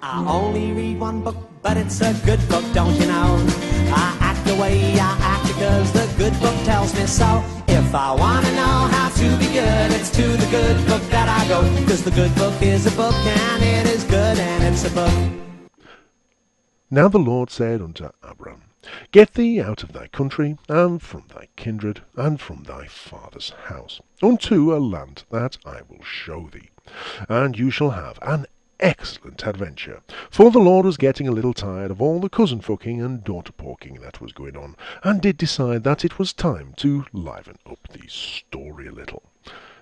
I only read one book, but it's a good book, don't you know? I act the way I act because the good book tells me so. If I want to know how to be good, it's to the good book that I go. Because the good book is a book, and it is good, and it's a book. Now the Lord said unto Abram, Get thee out of thy country, and from thy kindred, and from thy father's house, unto a land that I will show thee. And you shall have an excellent adventure. For the Lord was getting a little tired of all the cousin fucking and daughter porking that was going on, and did decide that it was time to liven up the story a little.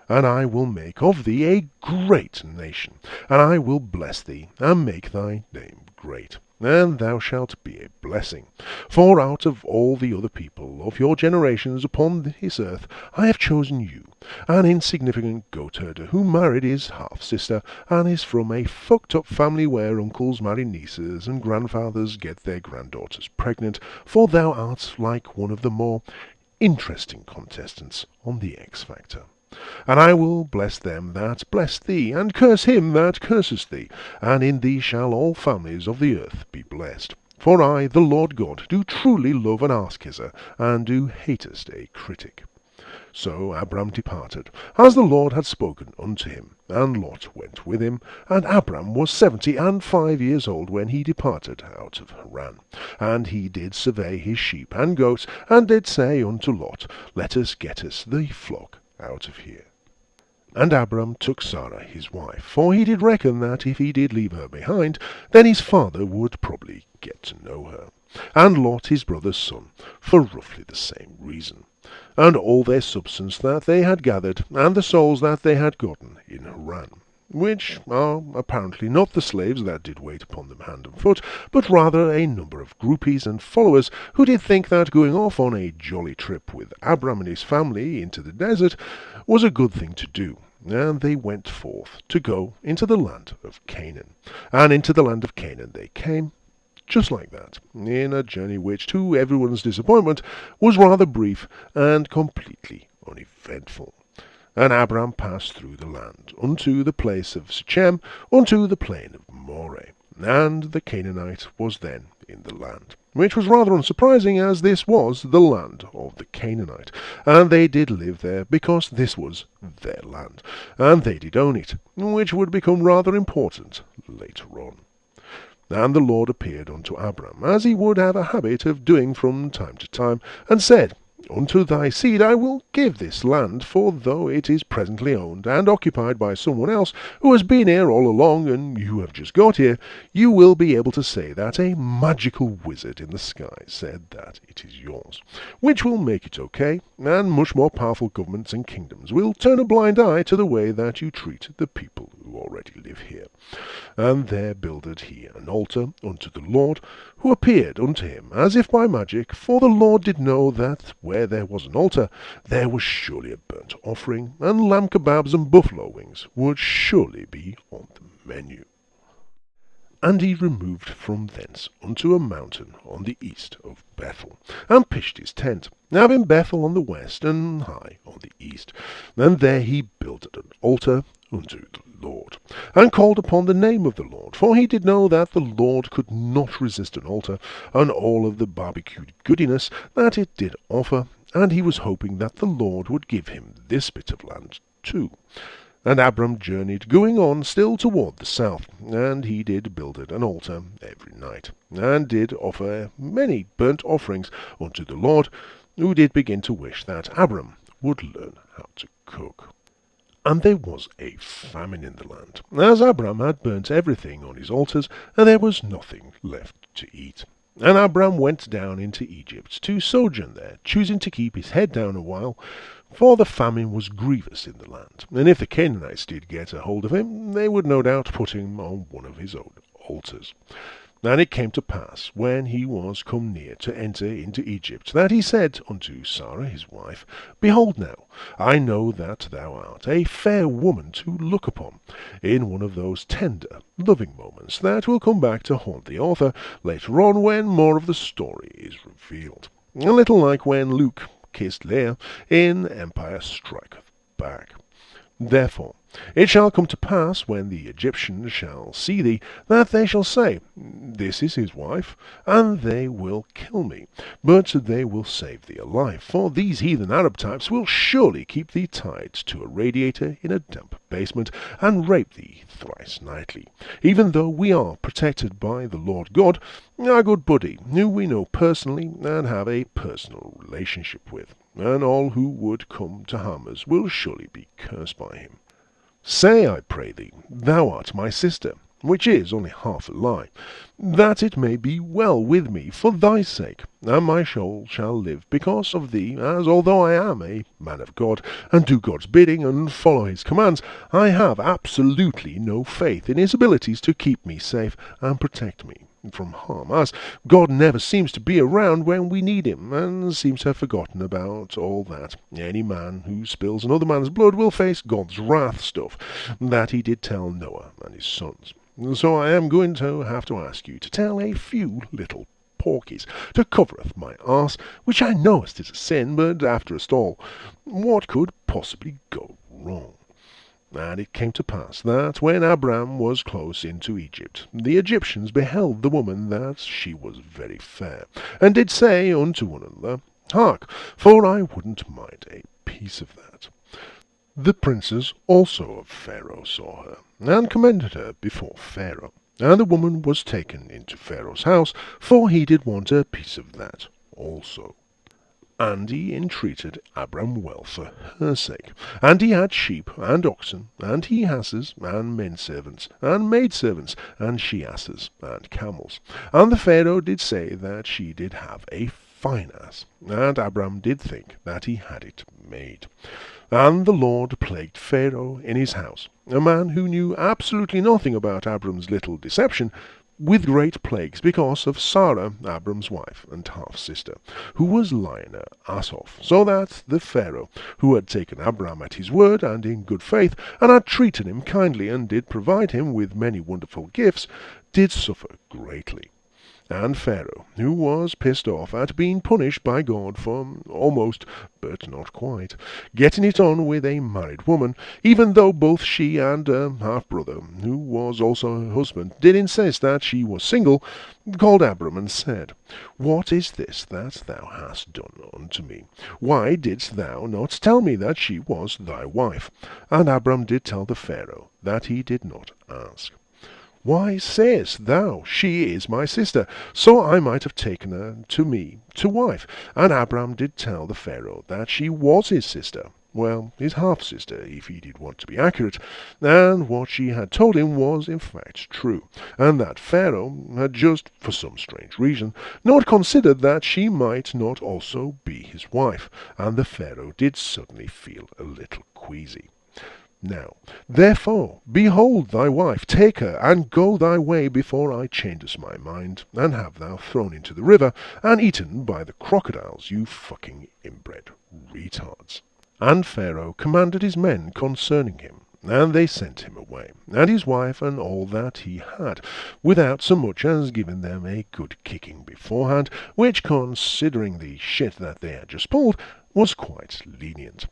And I will make of thee a great nation, and I will bless thee, and make thy name great. And thou shalt be a blessing. For out of all the other people of your generations upon this earth I have chosen you, an insignificant goat herder who married his half-sister, and is from a fucked-up family where uncles marry nieces and grandfathers get their granddaughters pregnant, for thou art like one of the more interesting contestants on the X Factor. And I will bless them that bless thee, and curse him that curses thee, and in thee shall all families of the earth be blessed. For I, the Lord God, do truly love an ass-kisser, and do hatest a critic. So Abram departed, as the Lord had spoken unto him, and Lot went with him. And Abram was 75 years old when he departed out of Haran. And he did survey his sheep and goats, and did say unto Lot, Let us get us the flock out of here. And Abram took Sarah his wife, for he did reckon that if he did leave her behind, then his father would probably get to know her, and Lot his brother's son, for roughly the same reason, and all their substance that they had gathered, and the souls that they had gotten in Haran, which are apparently not the slaves that did wait upon them hand and foot, but rather a number of groupies and followers who did think that going off on a jolly trip with Abram and his family into the desert was a good thing to do. And they went forth to go into the land of Canaan. And into the land of Canaan they came, just like that, in a journey which, to everyone's disappointment, was rather brief and completely uneventful. And Abram passed through the land, unto the place of Shechem, unto the plain of Moreh. And the Canaanite was then in the land, which was rather unsurprising, as this was the land of the Canaanite, and they did live there because this was their land, and they did own it, which would become rather important later on. And the Lord appeared unto Abram, as he would have a habit of doing from time to time, and said, Unto thy seed I will give this land, for though it is presently owned and occupied by someone else who has been here all along, and you have just got here, you will be able to say that a magical wizard in the sky said that it is yours, which will make it okay, and much more powerful governments and kingdoms will turn a blind eye to the way that you treat the people who already live here. And there builded he an altar unto the Lord, who appeared unto him as if by magic, for the Lord did know that where there was an altar, there was surely a burnt offering, and lamb kebabs and buffalo wings would surely be on the menu. And he removed from thence unto a mountain on the east of Bethel, and pitched his tent, having Bethel on the west, and Hai on the east. And there he builded an altar unto the Lord, and called upon the name of the Lord, for he did know that the Lord could not resist an altar, and all of the barbecued goodiness that it did offer, and he was hoping that the Lord would give him this bit of land too. And Abram journeyed, going on still toward the south, and he did build an altar every night, and did offer many burnt offerings unto the Lord, who did begin to wish that Abram would learn how to cook. And there was a famine in the land, as Abram had burnt everything on his altars, and there was nothing left to eat. And Abram went down into Egypt to sojourn there, choosing to keep his head down a while, for the famine was grievous in the land, and if the Canaanites did get a hold of him, they would no doubt put him on one of his own altars. And it came to pass, when he was come near to enter into Egypt, that he said unto Sarah his wife, Behold now, I know that thou art a fair woman to look upon, in one of those tender, loving moments that will come back to haunt the author later on when more of the story is revealed. A little like when Luke kissed Leia in Empire Striketh Back. Therefore, It shall come to pass, when the Egyptians shall see thee, that they shall say, This is his wife, and they will kill me. But they will save thee alive, for these heathen Arab types will surely keep thee tied to a radiator in a damp basement, and rape thee thrice nightly, even though we are protected by the Lord God, our good buddy, who we know personally and have a personal relationship with, and all who would come to harm us will surely be cursed by him. Say, I pray thee, thou art my sister, which is only half a lie, that it may be well with me for thy sake, and my soul shall live because of thee, as although I am a man of God, and do God's bidding, and follow his commands, I have absolutely no faith in his abilities to keep me safe and protect me from harm, as God never seems to be around when we need him, and seems to have forgotten about all that any man who spills another man's blood will face God's wrath stuff that he did tell Noah and his sons. So I am going to have to ask you to tell a few little porkies to covereth my arse, which I knowest is a sin, but after all, what could possibly go wrong? And it came to pass that when Abram was close into Egypt, the Egyptians beheld the woman that she was very fair, and did say unto one another, Hark, for I wouldn't mind a piece of that. The princes also of Pharaoh saw her, and commended her before Pharaoh. And the woman was taken into Pharaoh's house, for he did want a piece of that also. And he entreated Abram well for her sake. And he had sheep, and oxen, and he asses, and menservants, and maidservants, and she asses, and camels. And the Pharaoh did say that she did have a fine ass, and Abram did think that he had it made. And the Lord plagued Pharaoh in his house, a man who knew absolutely nothing about Abram's little deception, with great plagues because of Sarah, Abram's wife and half-sister, who was lying her ass off, so that the Pharaoh, who had taken Abram at his word and in good faith, and had treated him kindly, and did provide him with many wonderful gifts, did suffer greatly. And Pharaoh, who was pissed off at being punished by God for almost, but not quite, getting it on with a married woman, even though both she and her half-brother, who was also her husband, did insist that she was single, called Abram and said, What is this that thou hast done unto me? Why didst thou not tell me that she was thy wife? And Abram did tell the Pharaoh that he did not ask. Why sayest thou, She is my sister? So I might have taken her to me to wife. And Abram did tell the Pharaoh that she was his sister, well, his half-sister, if he did want to be accurate, and what she had told him was in fact true, and that Pharaoh had just, for some strange reason, not considered that she might not also be his wife, and the Pharaoh did suddenly feel a little queasy. Now, therefore, behold thy wife, take her, and go thy way before I changes my mind, and have thou thrown into the river, and eaten by the crocodiles, you fucking inbred retards. And Pharaoh commanded his men concerning him, and they sent him away, and his wife, and all that he had, without so much as giving them a good kicking beforehand, which, considering the shit that they had just pulled, was quite lenient.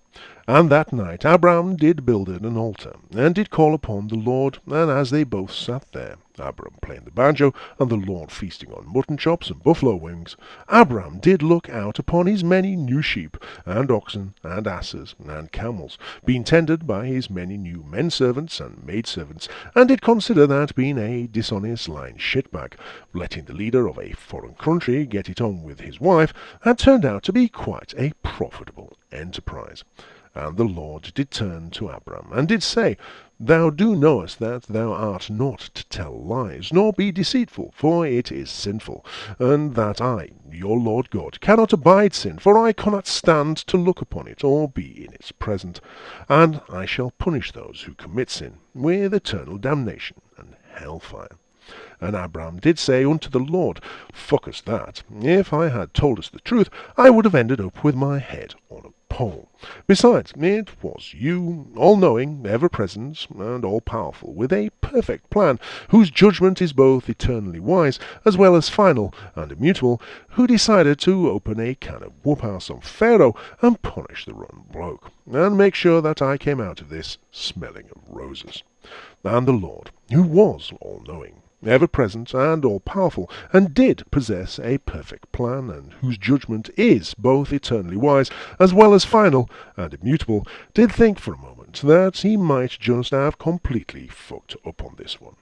And that night Abram did build an altar, and did call upon the Lord, and as they both sat there, Abram playing the banjo, and the Lord feasting on mutton chops and buffalo wings, Abram did look out upon his many new sheep, and oxen, and asses, and camels, being tended by his many new men-servants and maid-servants, and did consider that being a dishonest lying shitbag, letting the leader of a foreign country get it on with his wife, had turned out to be quite a profitable enterprise. And the Lord did turn to Abram, and did say, Thou do knowest that thou art not to tell lies, nor be deceitful, for it is sinful, and that I, your Lord God, cannot abide sin, for I cannot stand to look upon it, or be in its presence, and I shall punish those who commit sin with eternal damnation and hellfire. And Abram did say unto the Lord, Fuck us that, if I had told us the truth, I would have ended up with my head on a pole. Besides, it was you, all-knowing, ever-present, and all-powerful, with a perfect plan, whose judgment is both eternally wise as well as final and immutable, who decided to open a can of whoop-ass on Pharaoh and punish the rotten bloke, and make sure that I came out of this smelling of roses. And the Lord, who was all-knowing, ever-present and all-powerful, and did possess a perfect plan, and whose judgment is both eternally wise as well as final and immutable, did think for a moment that he might just have completely fucked up on this one.